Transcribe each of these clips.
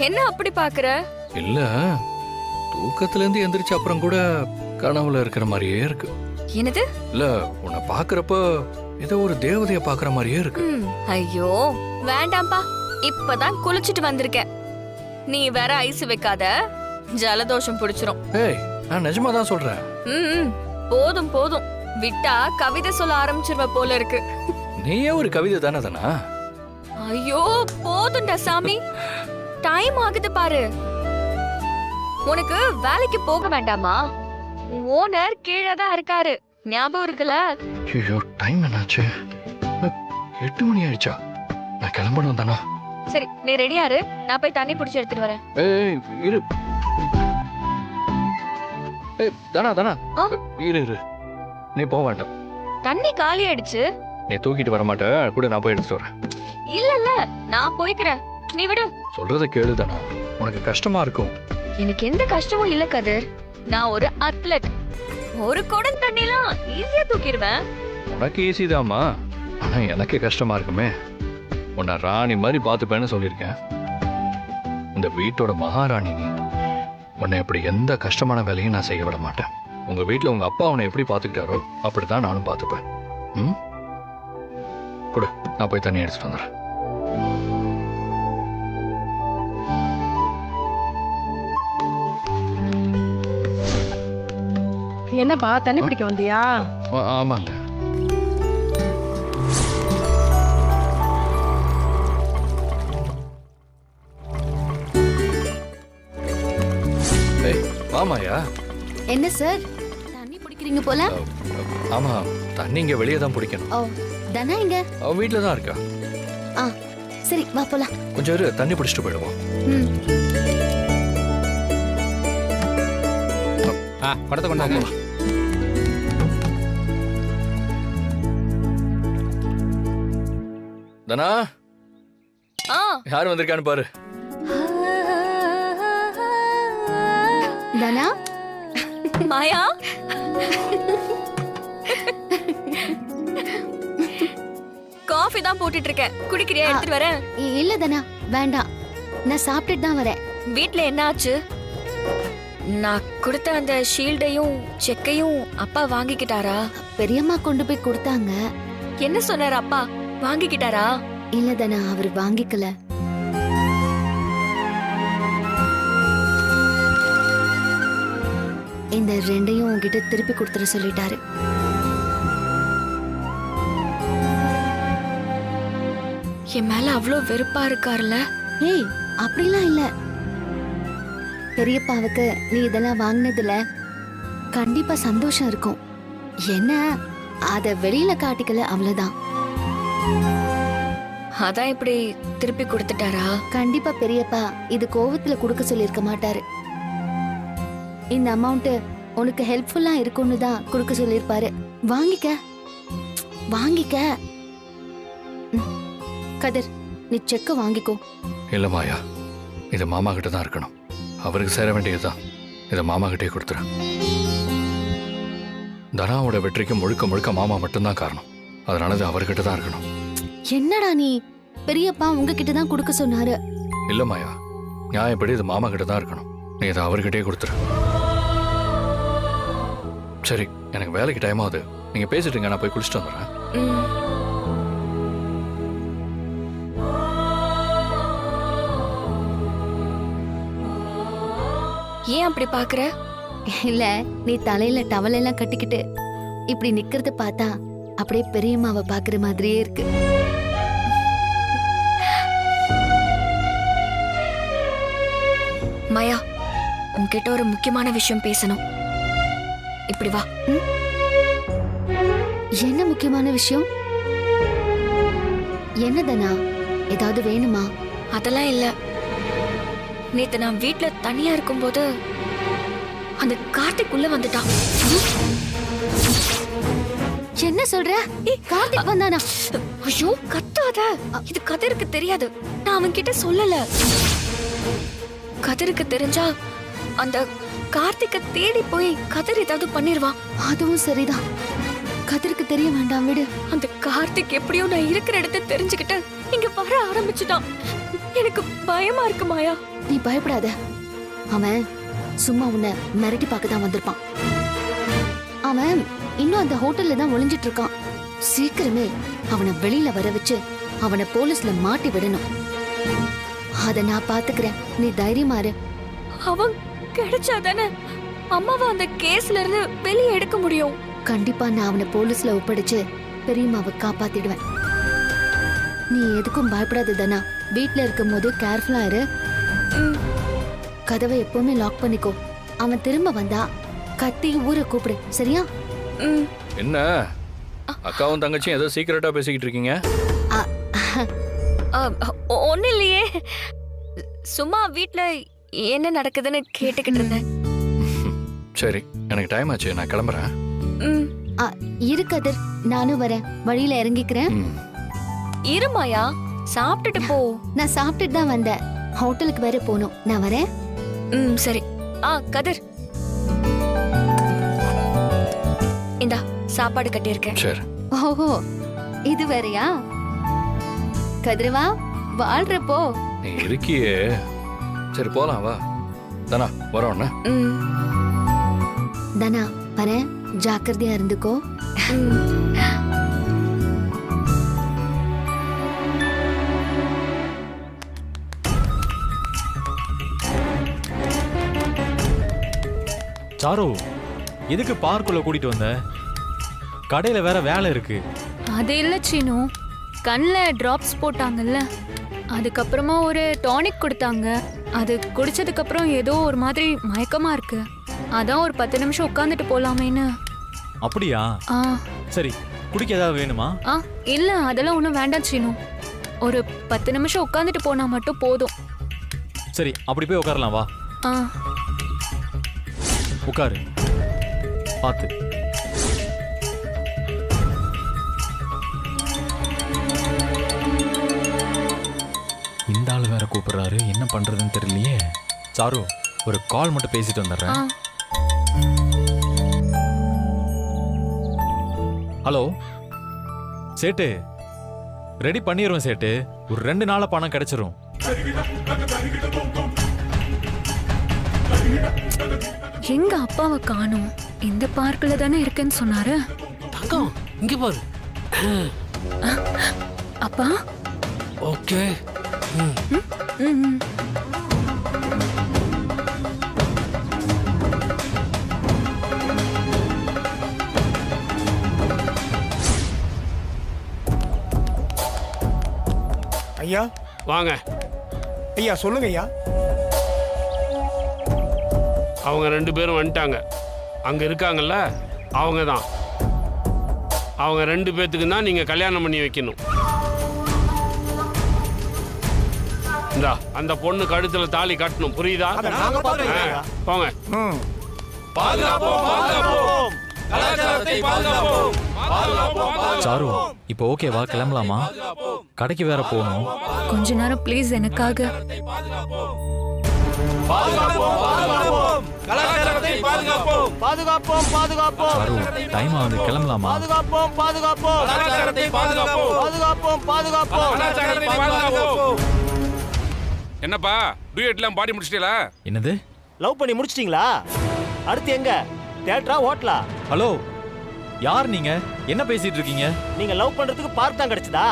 என்ன அப்படி பாக்குற? இல்ல, தூக்கத்துல இருந்து எந்திரிச்ச அப்புறம் கூட கனவுல இருக்கிற மாதிரியே இருக்கு. என்னது? இல்ல, உன்னை பாக்குறப்ப ஏதோ ஒரு தேவதைய பாக்குற மாதிரியே இருக்கு. ஐயோ வேண்டாம்பா, இப்பதான் குளிச்சிட்டு வந்திருக்கேன். நீ வேற ஐஸ் வைக்காத, ஜலதோஷம் பிடிச்சிரும். ஏய், நான் நிஜமா தான் சொல்றேன். போதும் போதும், விட்டா கவிதை சொல்ல ஆரம்பிச்சிருவ போல இருக்கு. நீயே ஒரு கவிதை தானே தானா? ஐயோ போதும்டா சாமி, டைம் ஆகுது பாரு. உனக்கு வேலைக்கு போக வேண்டாமா? ஓனர் கீழே தான் இருக்காரு, ஞாபகம் இருக்குல்ல? ஐயோ, டைம் என்னாச்சு? 8 மணி ஆயிடுச்சா? நான் கிளம்பணும் தானா? சரி, நீ ரெடியா இரு, நான் போய் தண்ணி பிடிச்சி எடுத்துட்டு வரேன். ஏய் இரு. ஏய் தானா தானா, இரு இரு, நீ போக வேண்டாம். தண்ணி காலி ஆயிடுச்சு. நீ தூக்கிட்டு வர மாட்ட கூட, நான் போய் எடுத்துட்டு வரேன். இல்ல இல்ல, நான் போய்க்கிறேன், நீ விடு. சொல்றத கேளு தானா, உனக்கு கஷ்டமா இருக்கும். எனக்கு எந்த கஷ்டமும் இல்ல கதிர், நான் ஒரு அத்லெட். ஒரு குடம் தண்ணிலாம் ஈஸியா தூக்கிடுவேன். உனக்கு ஈஸி தாம்மா, ஆனா எனக்கு கஷ்டமா இருக்குமே. உன்னை ராணி மாதிரி பார்த்துப்பேன்னு சொல்லியிருக்கேன். இந்த வீட்டோட மகாராணி நீ. உன்னை எப்படி எந்த கஷ்டமான வேலையும் நான் செய்ய விட மாட்டேன். உங்க வீட்டில் உங்க அப்பா உன்னை எப்படி பார்த்துக்கிட்டாரோ அப்படித்தான் நானும் பார்த்துப்பேன். ம், கொடு, நான் போய் தண்ணி எடுத்துட்டு வந்துடுறேன். என்னப்பா தண்ணி பிடிக்க வந்தியா? ஆமாங்க. ஆமாயா. என்ன சார், தண்ணி பிடிக்கிறீங்க போல? ஆமா, தண்ணி இங்க வெளியே தான் பிடிக்கணும். ஓ, தனா எங்க? அவ வீட்ல தான் இருக்கா. சரி வா போலாம். கொஞ்சம் இரு, தண்ணி பிடிச்சிட்டு போயிடுவோம். படத்தை கொண்டாங்க. தனா, யார் வந்திருக்கான்னு பாரு. தனா, மாயா, காஃபி தான் போட்டுட்டு இருக்கேன், குடிக்கிறியா? எடுத்துட்டு வரேன். இல்ல தனா, வேண்டாம், நான் சாப்பிட்டுட்டு தான் வரேன். வீட்ல என்ன ஆச்சு? நான் கொடுத்த அந்த ஷீல்டையும் செக்கையும் அப்பா வாங்கிக்கிட்டாரா? பெரியம்மா கொண்டு போய் கொடுத்தாங்க. என்ன சொன்னாரு அப்பா, வாங்கிக்கிட்டாரா? இல்ல தனா, அவர் வாங்கிக்கல. இந்த ரெண்டையும் உங்ககிட்ட திருப்பி கொடுத்துட சொல்லிட்டாரு. என் மேல அவ்வளோ வெறுப்பா இருக்காருல்ல? ஏய், அப்படிலாம் இல்ல. பெரியப்பாவுக்கு நீ இதெல்லாம் வாங்கினதுல கண்டிப்பா சந்தோஷம் இருக்கும். என்ன, அத வெளியில காட்டிக்கல, அவ்வளவுதான். அதான் இப்படி திருப்பி கொடுத்துட்டாரா? கண்டிப்பா பெரியப்பா இது கோவத்துல கொடுக்க சொல்லிருக்க மாட்டாரு. இந்த அமௌண்ட் உனக்கு ஹெல்ப்ஃபுல்லா இருக்கும்னு தான் கொடுக்க சொல்லிருப்பாரு. வாங்கிக்க, வாங்கிக்க. கதிர், நீ செக்க வாங்கிக்கோ. இல்ல மாயா, இது மாமா கிட்ட தான் இருக்கணும். அவருக்கு சேர வேண்டியதுதான். இதை மாமா கிட்டே கொடுத்துரு. தனாவோட வெற்றிக்கு முழுக்க முழுக்க மாமா மட்டும்தான் காரணம். அதனால இது அவர்கிட்ட தான் இருக்கணும். என்னடா நீ, பெரியப்பா உங்ககிட்ட தான் கொடுக்க சொன்னாரு. இல்ல மாயா, நியாயப்படி இது மாமா கிட்ட தான் இருக்கணும். நீ இதை அவர்கிட்டே கொடுத்துரு. சரி, எனக்கு வேலைக்கு டைம் ஆகுது. நீங்க பேசிட்டுங்க, நான் போய் குளிச்சுட்டு வந்துடுறேன். ஏன் அப்படி பாக்குற? இல்ல, நீ தலையில டவல் எல்லாம் கட்டிக்கிட்டு இப்படி நிக்கிறத பார்த்தா அப்படியே பெரியம்மாவை பாக்குற மாதிரியே இருக்கு. மாயா, உன்கிட்ட ஒரு முக்கியமான விஷயம் பேசணும். இப்படி வா. என்ன முக்கியமான விஷயம்? என்னதனா, ஏதாவது வேணுமா? அதெல்லாம் இல்ல. நேத்து நான் வீட்ல தனியா இருக்கும்போது அந்த கார்த்திக் உள்ள வந்துட்டான். என்ன சொல்ற? கார்த்திக் வந்தானா? ஐயோ கத்தாத, இது கதிருக்கு தெரியாது. நான் அவன் கிட்ட சொல்லல. கதிருக்கு தெரிஞ்சா அந்த கார்த்திக்க தேடி போய் கதிர் ஏதாவது பண்ணிருவான். அதுவும் சரிதான், கதிருக்கு தெரிய வேண்டாம், விடு. அந்த கார்த்திக் எப்படியோ நான் இருக்கிற இடத்த தெரிஞ்சுக்கிட்டு இங்க வர ஆரம்பிச்சுட்டான். எனக்கு பயமா இருக்கு மாயா. நீ பயப்படாத. அவன் சும்மா உன்னை மிரட்டி பார்க்க தான் வந்திருப்பான். அவன் இன்னும் அந்த ஹோட்டல்ல தான் ஒளிஞ்சிட்டு இருக்கான். சீக்கிரமே அவனை வெளியில வர வச்சு அவனை போலீஸ்ல மாட்டி விடணும். அத நான் பாத்துக்கிறேன், நீ தைரியமா இரு. அவன் கிடைச்சாதானே அம்மாவை அந்த கேஸ்ல இருந்து வெளியே எடுக்க முடியும். கண்டிப்பா நான் அவனை போலீஸ்ல ஒப்படைச்சு பெரியம்மாவை காப்பாத்திடுவேன். நீ எதுக்கும் பயப்படாத தனா. வீட்ல இருக்கும் போது கேர்ஃபுல்லா இரு. ம், கதவை எப்பவுமே லாக் பண்ணிக்கோ. அவன் திரும்ப வந்தா கத்தி ஊரை கூப்பிடு, சரியா? ம். என்ன அக்காவும் தங்கச்சியும் ஏதோ சீக்கிரட்டா பேசிக்கிட்டு இருக்கீங்க? ஒன்னும் இல்லையே, சும்மா வீட்ல என்ன நடக்குதுன்னு கேட்டுக்கிட்டு இருந்தேன். சரி, எனக்கு டைம் ஆச்சு, நான் கிளம்புறேன். ம், இரு கதிர், நானும் வரேன். வழியில இறங்கிக்கிறேன். ம். இரு மாயா, சாப்பிட்டுட்டு போ. நான் சாப்பிட்டுட்டு தான் வந்தேன். ஹோட்டலுக்கு வேற போகணும். நான் வரேன். ம், சரி. கதிர், இந்தா சாப்பாடு கட்டியிருக்கேன். சரி. ஓஹோ, இது வேறயா? கதிரவா, வாழ்றப்போ. நீ இருக்கியே. சரி போலாம் வா. தானா வரோண்ணா. ம், தனா வரேன், ஜாக்கிரதையா இருந்துக்கோ. ம். சாரு, எதுக்கு பார்க்குள்ள கூட்டிட்டு வந்த? கடையில வேற வேலை இருக்கு. அது இல்ல சீனு, கண்ணில் டிராப்ஸ் போட்டாங்கல்ல, அதுக்கப்புறமா ஒரு டானிக் கொடுத்தாங்க. அது குடிச்சதுக்கு அப்புறம் ஏதோ ஒரு மாதிரி மயக்கமா இருக்கு. அதான் ஒரு 10 நிமிஷம் உட்காந்துட்டு போலாமேன்னு. அப்படியா? ஆ சரி, குடிக்க ஏதாவது வேணுமா? ஆ இல்ல, அதெல்லாம் ஒன்றும் வேண்டாம் சீனு. ஒரு 10 நிமிஷம் உட்காந்துட்டு போனா மட்டும் போதும். சரி, அப்படி போய் உட்காரலாம் வா. ஆ உட்காரு, பார்த்து. இந்த ஆள் வேற கூப்பிடுறாரு, என்ன பண்றதுன்னு தெரியலையே. சாரு, ஒரு கால் மட்டும் பேசிட்டு ஆ வந்துடுறேன். ஹலோ சேட்டு, ரெடி பண்ணிடுவோம் சேட்டு. ஒரு 2 நாள்ல பணம் கிடைச்சிரும். எங்க அப்பாவை காணோம். இந்த பார்க்கில் தானே இருக்குன்னு சொன்னாரு. தங்கம் இங்க பாரு. அப்பா. ஓகே. ம். ஐயா வாங்க. ஐயா சொல்லுங்க ஐயா. அவங்க 2 பேரும் வந்துட்டாங்க. அங்க இருக்காங்கல்ல, அவங்க தான். அவங்க 2 பேத்துக்கு தான் நீங்க கல்யாணம் பண்ணி வைக்கணும். இந்தா அந்த பொண்ணு கழுத்துல தாலி கட்டணும், புரியுதா? அத நாங்க பாத்துக்கிறோம் ஐயா. போங்க. ம். சாரு, இப்போ ஓகேவா? கிளம்பலாமா? கடைக்கு வேற போகணும். கொஞ்ச நேரம் ப்ளீஸ் எனக்காக. பாதுகாப்போம் பாதுகாப்போம் சாரு, டைம் ஆகுது, கிளம்பலாமா? பாதுகாப்போம் பாதுகாப்போம் பாதுகாப்போம் பாதுகாப்போம். என்னப்பா டூயட்லாம் பாடி முடிச்சிட்டீங்களா? என்னது? லவ் பண்ணி முடிச்சிட்டீங்களா? அடுத்து எங்க? தியேட்டரா ஹோட்டலா? ஹலோ, யார் நீங்க? என்ன பேசிட்டு இருக்கீங்க? நீங்க லவ் பண்றதுக்கு பார்க் தான் கிடைச்சதா?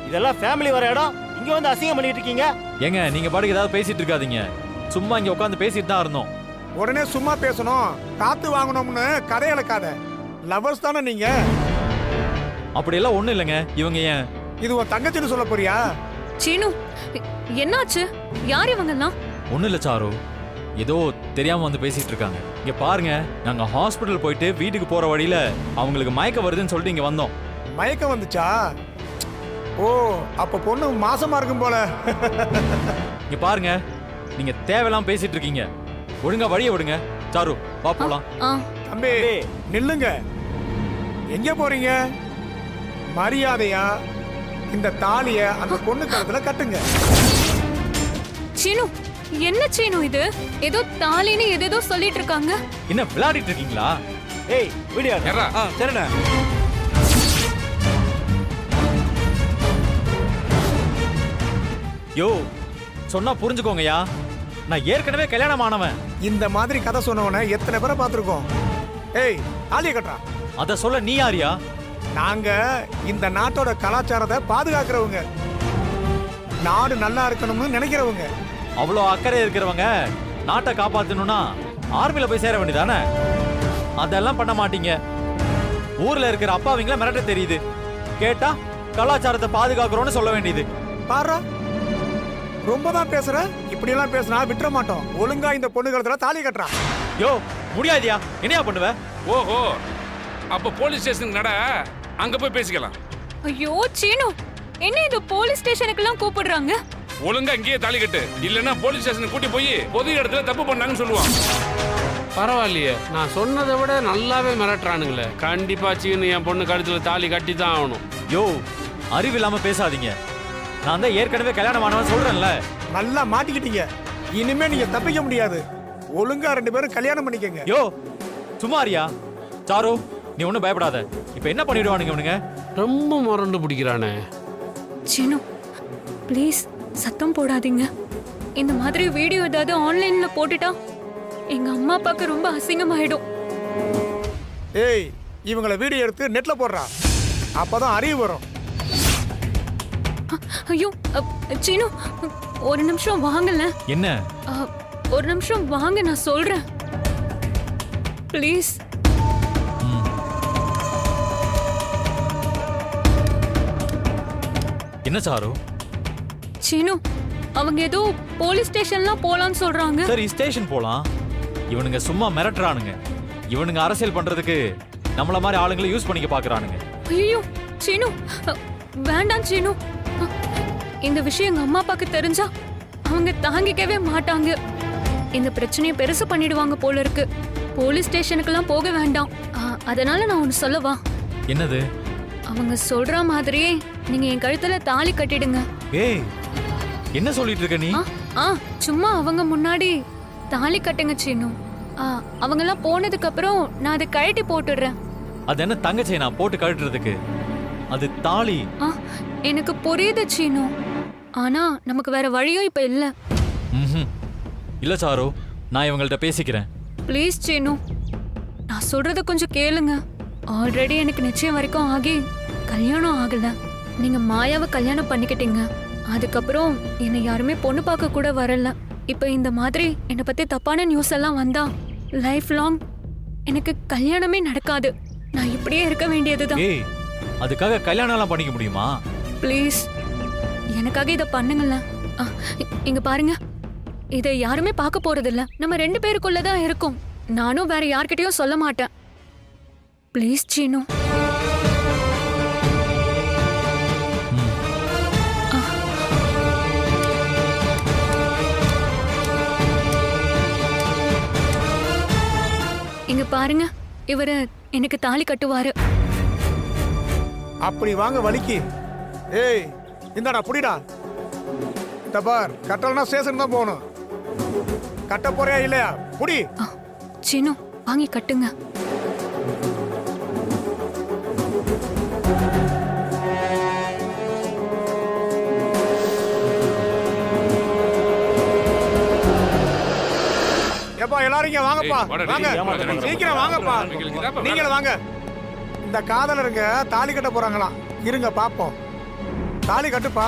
இதெல்லாம் ஃபேமிலி வர இடம், இங்க வந்து அசிங்கம் பண்ணிட்டு இருக்கீங்க. ஏங்க, நீங்க பாட்டுக்கு ஏதாவது பேசிட்டு இருக்காதீங்க. சும்மா இங்க உட்காந்து பேசிட்டு தான் இருந்தோம். உடனே சும்மா பேசணும், காத்து வாங்கணும்னு கதை இழக்காத. லவர்ஸ் தானே நீங்க? அப்படியெல்லாம் ஒண்ணும் இல்லைங்க. இவங்க ஏன்? இது உன் தங்கச்சின்னு சொல்ல போறியா? சீனு, என்னாச்சு? யார் இவங்கெல்லாம்? ஒண்ணும் இல்ல சாரு, ஏதோ தெரியாம வந்து பேசிட்டு இருக்காங்க. இங்க பாருங்க, நாங்க ஹாஸ்பிட்டல் போயிட்டு வீட்டுக்கு போற வழியில அவங்களுக்கு மயக்கம் வருதுன்னு சொல்லிட்டு இங்க வந்தோம். மயக்கம் வந்துச்சா? ஓ, அப்ப பொண்ணு மாசமா இருக்கும் போல. இங்க பாருங்க, நீங்க தேவையெல்லாம் பேசிட்டு இருக்கீங்க. ஒழுங்கா வழிய விடுங்க. சாரு, வா போலாம். ஆ தம்பி நில்லுங்க. எங்க போறீங்க? மரியாதையா இந்த தாலிய அந்த பொண்ணு கழுத்துல கட்டுங்க. சீனு, என்ன சீனு இது? ஏதோ தாலின்னு ஏதேதோ சொல்லிட்டு இருக்காங்க. என்ன விளையாடிட்டு இருக்கீங்களா? ஏய் வீடியோ ஏறா. சரிண்ணா. யோ சொன்னா புரிஞ்சுக்கோங்கய்யா, நான் ஏற்கனவே கல்யாணம் ஆனவன். இந்த மாதிரி கதை சொன்னவன எத்தனை பேரை பார்த்துருக்கோம். ஏய் தாலியை கட்டுறா. அத சொல்ல நீ யாரியா? நாங்க இந்த நாட்டோட கலாச்சாரத்தை பாதுகாக்கிறவங்க, நாடு நல்லா இருக்கணும்னு நினைக்கிறவங்க. அவ்வளோ அக்கறை இருக்கிறவங்க நாட்டை காப்பாத்தணும்னா ஆர்மில போய் சேர வேண்டியதானே? அதெல்லாம் பண்ண மாட்டீங்க. ஊர்ல இருக்கிற அப்பாவிங்கள மிரட்ட தெரியுது, கேட்டா கலாச்சாரத்தை பாதுகாக்கிறோம்னு சொல்ல வேண்டியது. பாரு, ரொம்ப தான் பேசுற. இப்படி எல்லாம் பேசினா விட்டுற மாட்டோம். ஒழுங்கா இந்த பொண்ணு கழுத்துல தாலி கட்டுறா. யோ முடியாதியா, என்னையா பண்ணுவ? ஓஹோ, அப்ப போலீஸ் ஸ்டேஷனுக்கு நட, அங்க போய் பேசிக்கலாம். ஐயோ சீனு, என்ன இது போலீஸ் ஸ்டேஷனுக்கெல்லாம் கூப்பிடுறாங்க? ஒழுங்கா இங்கேயே தாலி கட்டு, இல்லன்னா போலீஸ் ஸ்டேஷனுக்கு கூட்டி போய் பொது இடத்துல தப்பு பண்ணாங்கன்னு சொல்லுவான். பரவாயில்லையே, நான் சொன்னதை விட நல்லாவே மிரட்டுறானுங்களே. கண்டிப்பா சீனு என் பொண்ணு கழுத்துல தாலி கட்டி தான் ஆகணும். யோ அறிவு இல்லாம பேசாதீங்க. நான் தான் ஏற்கனவே கல்யாணம் ஆனவன் சொல்றேன்ல. நல்லா மாட்டிக்கிட்டீங்க. இனிமே நீங்க தப்பிக்க முடியாது. ஒழுங்கா 2 பேரும் கல்யாணம் பண்ணிக்கங்க. யோ சும்மாரியா. சாரு நீ ஒன்றும் பயப்படாத. இப்போ என்ன பண்ணிடுவானுங்க இவனுங்க? ரொம்ப முரண்டு பிடிக்கிறானே. சீனு ப்ளீஸ் சத்தம் போடாதீங்க. இந்த மாதிரி வீடியோ ஏதாவது ஆன்லைன்ல போட்டுட்டா எங்க அம்மா அப்பாவுக்கு ரொம்ப அசிங்கமாயிடும். ஏய், இவங்கள வீடியோ எடுத்து நெட்ல போடுறா. அப்பதான் அறிவு வரும். ஐயோ சீனு ஒரு நிமிஷம் வாங்கல. என்ன? ஒரு நிமிஷம் வாங்க, நான் சொல்றேன் ப்ளீஸ். என்ன சாரு? சீனு அவங்க ஏதோ போலீஸ் ஸ்டேஷன்லாம் போலான்னு சொல்றாங்க. சரி ஸ்டேஷன் போலாம். இவனுங்க சும்மா மிரட்டுறானுங்க. இவனுங்க அரசியல் பண்றதுக்கு நம்மள மாதிரி ஆளுங்களை யூஸ் பண்ணிக்க பாக்குறானுங்க. ஐயோ சீனு வேண்டாம் சீனு. இந்த விஷயம் எங்க அம்மா அப்பாக்கு தெரிஞ்சா அவங்க தாங்கிக்கவே மாட்டாங்க. இந்த பிரச்சனையை பெருசு பண்ணிடுவாங்க போல இருக்கு. போலீஸ் ஸ்டேஷனுக்கெல்லாம் போக வேண்டாம். அதனால நான் ஒன்னு சொல்லவா? என்னது? அவங்க சொல்ற மாதிரியே நீங்க என் கழுத்துல தாலி கட்டிடுங்க. ஏய் என்ன சொல்லிட்டு இருக்க நீ? சும்மா அவங்க முன்னாடி தாலி கட்டுங்க சீனு. அவங்க எல்லாம் போனதுக்கு அப்புறம் நான் அதை கழட்டி போட்டுடுறேன். அது என்ன தங்கச்சி நான் போட்டு கழட்டுறதுக்கு? அது தாலி. எனக்கு புரியுது சீனு, ஆனா நமக்கு வேற வழியும் இப்ப இல்ல. இல்ல சாரு, நான் இவங்கள்ட்ட பேசிக்கிறேன். ப்ளீஸ் சீனு, நான் சொல்றத கொஞ்சம் கேளுங்க. ஆல்ரெடி எனக்கு நிச்சயம் வரைக்கும் ஆகி கல்யாணம் ஆகல. நீங்க மாயாவை கல்யாணம் பண்ணிக்கிட்டீங்க. அதுக்கப்புறம் என்னை யாருமே பொண்ணு பார்க்க கூட வரல. இப்ப இந்த மாதிரி என்னை பத்தி தப்பான நியூஸ் எல்லாம் வந்தா லைஃப் லாங் எனக்கு கல்யாணமே நடக்காது. நான் இப்படியே இருக்க வேண்டியதுதான். ஏய் அதுக்காக கல்யாணம் எல்லாம் பண்ணிக்க முடியுமா? ப்ளீஸ் எனக்காக இதை பண்ணுங்கள. இங்க பாருங்க, இதை யாருமே பார்க்க போறது இல்ல. நம்ம 2 பேருக்குள்ளதான் இருக்கும். நானும் வேற யார்கிட்டயும் சொல்ல மாட்டேன். ப்ளீஸ் சீனு. இங்க பாருங்க, இவரு எனக்கு தாலி கட்டுவாரு. அப்படி வாங்க வலிக்கு. ஏய் இந்தாடா புடிடா. இந்த பார், கட்டலனா ஸ்டேஷன் தான் போகணும். கட்ட போறியா இல்லையா? புடி. சீனு வாங்கி கட்டுங்க. ஏப்பா எல்லாரும் இங்க வாங்கப்பா. வாங்க சீக்கிரம் வாங்கப்பா. நீங்களும் வாங்க. இந்த காதலருங்க தாலி கட்ட போறாங்களாம். இருங்க பாப்போம். தாலி கட்டுப்பா.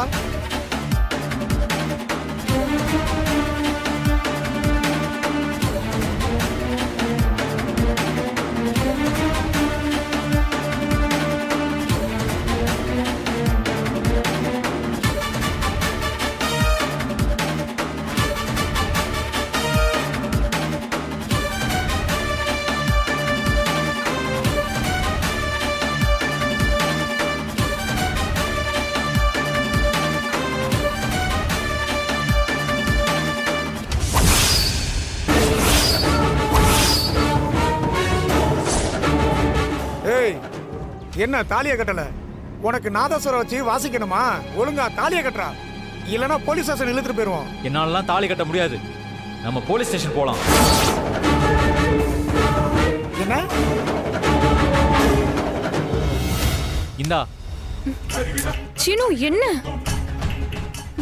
என்ன தாலியை கட்டல? உனக்கு நாதஸ்வரம் வச்சு வாசிக்கணுமா? ஒழுங்கா தாலியை கட்டுறா, இல்லனா போலீஸ் ஸ்டேஷன் இழுத்துட்டு போயிருவோம். என்னாலலாம் தாலி கட்ட முடியாது. நம்ம போலீஸ் ஸ்டேஷன் போலாம். என்ன? இந்தா. சீனு என்ன?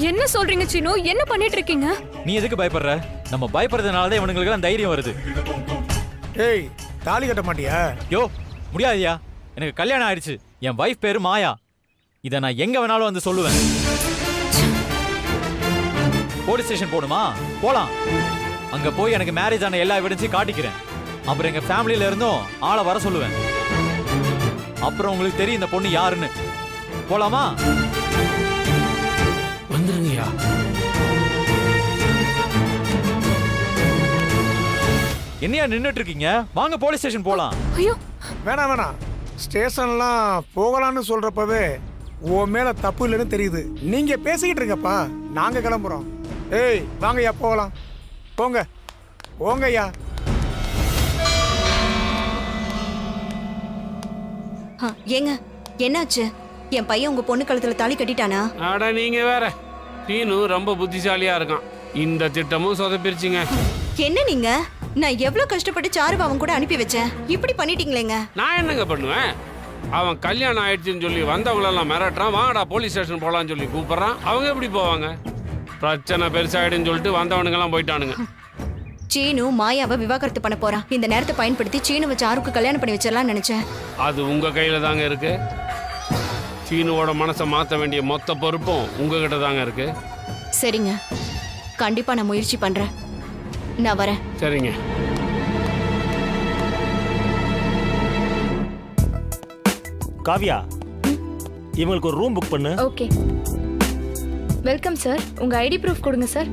என்ன சொல்றீங்க சீனு? என்ன பண்ணிட்டு இருக்கீங்க? நீ எதுக்கு பயப்படுற? நம்ம பயப்படுறதுனால தான் இவனுங்களுக்கு தைரியம் வருது. ஏய் தாலி கட்ட மாட்டியா? யோ முடியாதுயா, எனக்கு கல்யாணம் ஆயிடுச்சு. என் வைஃப் பேரு மாயா. இதை நான் எங்க வேணாலும் வந்து சொல்லுவேன். போலீஸ் ஸ்டேஷன் போடுமா? போலாம். அங்க போய் எனக்கு மேரேஜ் ஆன எல்லா எவிடன்ஸையும் காட்டிக்கிறேன். அப்புறம் எங்க ஃபேமிலியில இருந்தும் ஆளை வர சொல்லுவேன். அப்புறம் உங்களுக்கு தெரியும் இந்த பொண்ணு யாருன்னு. போலாமா? வந்துருங்கய்யா. என்னையா நின்னுட்டு இருக்கீங்க? வாங்க போலீஸ் ஸ்டேஷன் போலாம். ஐயோ வேணாம் வேணாம், ஸ்டேஷன்லாம் போகலான்னு சொல்றப்பவே உன் மேல தப்பு இல்லைன்னு தெரியுது. நீங்க பேசிக்கிட்டு இருங்கப்பா, நாங்க கிளம்புறோம். ஏய் வாங்கய்யா போகலாம். போங்க போங்கய்யா. ஏங்க என்னாச்சு? என் பையன் உங்க பொண்ணு கழுத்துல தாலி கட்டிட்டானா? அட நீங்க வேற. சீனு ரொம்ப புத்திசாலியா இருக்கான். இந்த திட்டமும் சொதப்பிருச்சுங்க. என்ன நீங்க? நான் எவ்வளவு கஷ்டப்பட்டு சாருவ அவன் கூட அனுப்பி வச்சேன். இப்படி பண்ணிட்டீங்களேங்க. நான் என்னங்க பண்ணுவேன்? அவன் கல்யாணம் ஆயிடுச்சுன்னு சொல்லி வந்தவங்களெல்லாம் மிரட்டுறான். வாங்கடா போலீஸ் ஸ்டேஷன் போகலான்னு சொல்லி கூப்பிட்றான். அவங்க எப்படி போவாங்க? பிரச்சனை பெருசாயிடுன்னு சொல்லிட்டு வந்தவனுங்கெல்லாம் போயிட்டானுங்க. சீனு மாயாவை விவாகரத்து பண்ண போறான். இந்த நேரத்தை பயன்படுத்தி சீனுவை சாருக்கு கல்யாணம் பண்ணி வச்சிடலாம்னு நினைச்சேன். அது உங்க கையில தாங்க இருக்கு. சீனுவோட மனசை மாற்ற வேண்டிய மொத்த பொறுப்பும் உங்ககிட்ட தாங்க இருக்கு. சரிங்க, கண்டிப்பா நான் முயற்சி பண்றேன். நான் வரேன். சரிங்க. காவியா, இவங்களுக்கு ஒரு ரூம் புக் பண்ணு. ஓகே. Welcome sir. உங்க ஐடி ப்ரூஃப் கொடுங்க சார்.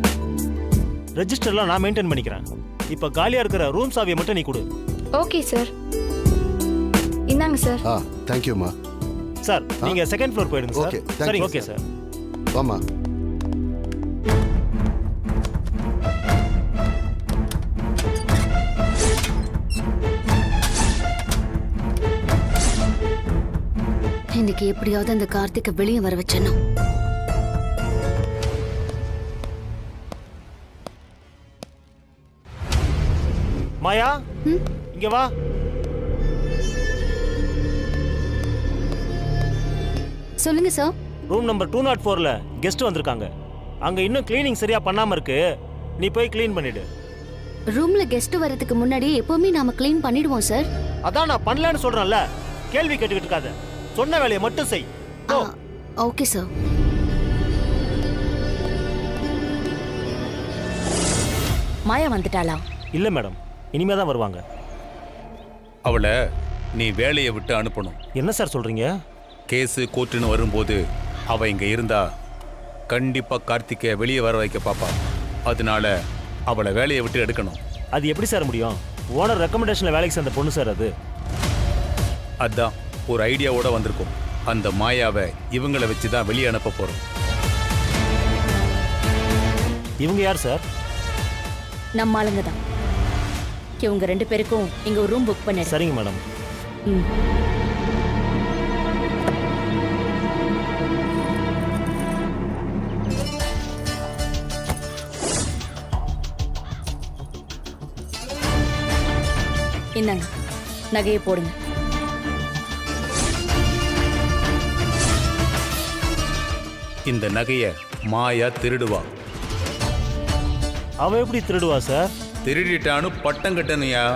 ரெஜிஸ்டர்லாம் நான் மெயின்டைன் பண்ணிக்கிறேன். இப்போ காலியா இருக்கிற ரூம் சாவியை மட்டும் நீ கொடு. Okay sir. இந்தாங்க சார். தேங்க் யூ மா. சார் நீங்க செகண்ட் ஃப்ளோர் போயிடுங்க சார். Okay, thank சரி you, ஓகே சார். வாமா. இன்னைக்கு எப்படியாவது அந்த கார்த்திகை வெளியே வர வச்சனும். மாயா இங்க வா. சொல்லுங்க சார். ரூம் நம்பர் 204ல கெஸ்ட் வந்திருக்காங்க. அங்க இன்னும் கிளீனிங் சரியா பண்ணாம இருக்கு. நீ போய் க்ளீன் பண்ணிடு. ரூம்ல கெஸ்ட் வரதுக்கு முன்னாடி எப்பவுமே நாம க்ளீன் பண்ணிடுவோம் சார். அதான் நான் பண்ணலன்னு சொல்றேன்ல. கேள்வி கேட்டுக்கிட்டு இருக்காத. சொன்ன வேலையை மட்டும் செய். Okay sir. மாயா வந்துட்டாளா? இல்ல மேடம், இனிமே தான் வருவாங்க. அவளை நீ வேலையை விட்டு அனுப்பணும். என்ன சார் சொல்றீங்க? கேஸு கோர்ட்டுன்னு வரும்போது அவ இங்க இருந்தா கண்டிப்பா கார்த்திகை வெளியே வர வைக்க பாப்பா. அதனால அவளை வேலையை விட்டு எடுக்கணும். அது எப்படி சார் முடியும்? ஓனர் ரெக்கமெண்டேஷன்ல வேலைக்கு சேர்ந்த பொண்ணு சார் அது. அதான் ஒரு ஐடியாவோட வந்திருக்கும். அந்த மாயாவை இவங்களை வச்சு தான் வெளியே அனுப்ப போறோம். இவங்க யார் சார்? நம்ம ஆளுங்க தான். இவங்க 2 பேருக்கும் இங்க ஒரு ரூம் புக் பண்ணு. சரிங்க மேடம். இந்தாங்க, நகையை போடுங்க. இந்த நகையை மாயா திருடுவா. அவ எப்படி திருடுவா சார்? திருடிட்டான்னு பட்டம் கட்டணையா?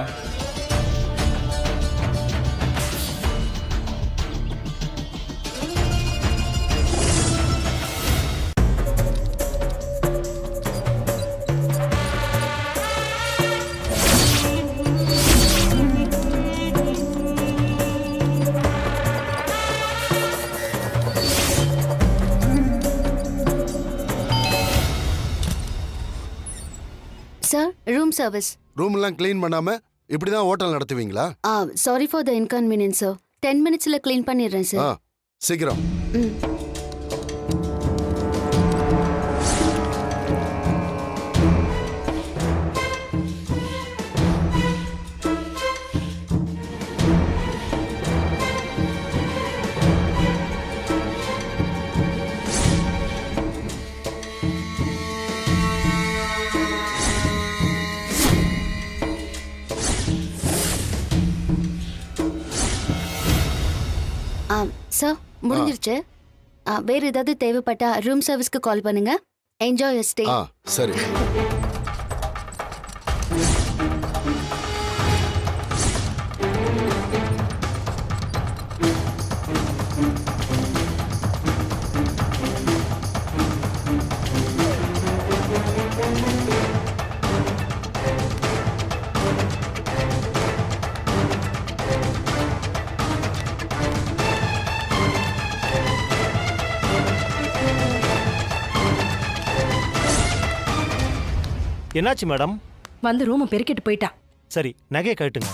Sir, room service. ரூம் எல்லாம் க்ளீன் பண்ணாம இப்படி தான் ஹோட்டல் நடத்துவீங்களா? Sorry for the inconvenience sir. 10 மினிட்ஸ்ல க்ளீன் பண்ணிடுறேன் சார். சீக்கிரம். சார் முடிஞ்சிருச்சு. வேற ஏதாவது தேவைப்பட்டா ரூம் சர்வீஸ்க்கு கால் பண்ணுங்க. Enjoy your stay. சரி. என்னாச்சு மேடம்? வந்து ரூமை பெருக்கிட்டு போயிட்டா. சரி, நகையை கட்டுங்க.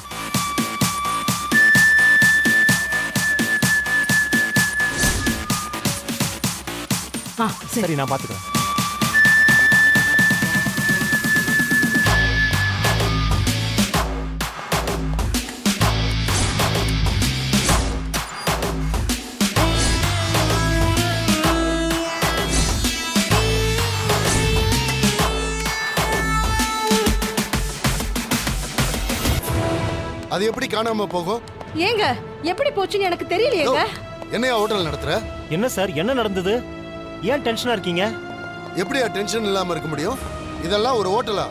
சரி, நான் பாத்துக்கிறேன். அது எப்படி காணாம போகும்? ஏங்க எப்படி போச்சுன்னு எனக்கு தெரியலையேங்க. என்னையா ஹோட்டல் நடத்துற? என்ன சார், என்ன நடந்தது? ஏன் டென்ஷனா இருக்கீங்க? எப்படியா டென்ஷன் இல்லாம இருக்க முடியும்? இதெல்லாம் ஒரு ஹோட்டலா?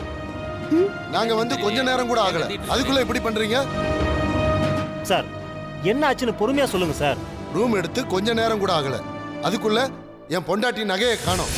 நாங்க வந்து கொஞ்ச நேரம் கூட ஆகல, அதுக்குள்ள இப்படி பண்றீங்க? சார், என்ன ஆச்சுன்னு பொறுமையா சொல்லுங்க சார். ரூம் எடுத்து கொஞ்ச நேரம் கூட ஆகல, அதுக்குள்ள என் பொண்டாட்டி நகையை காணோம்.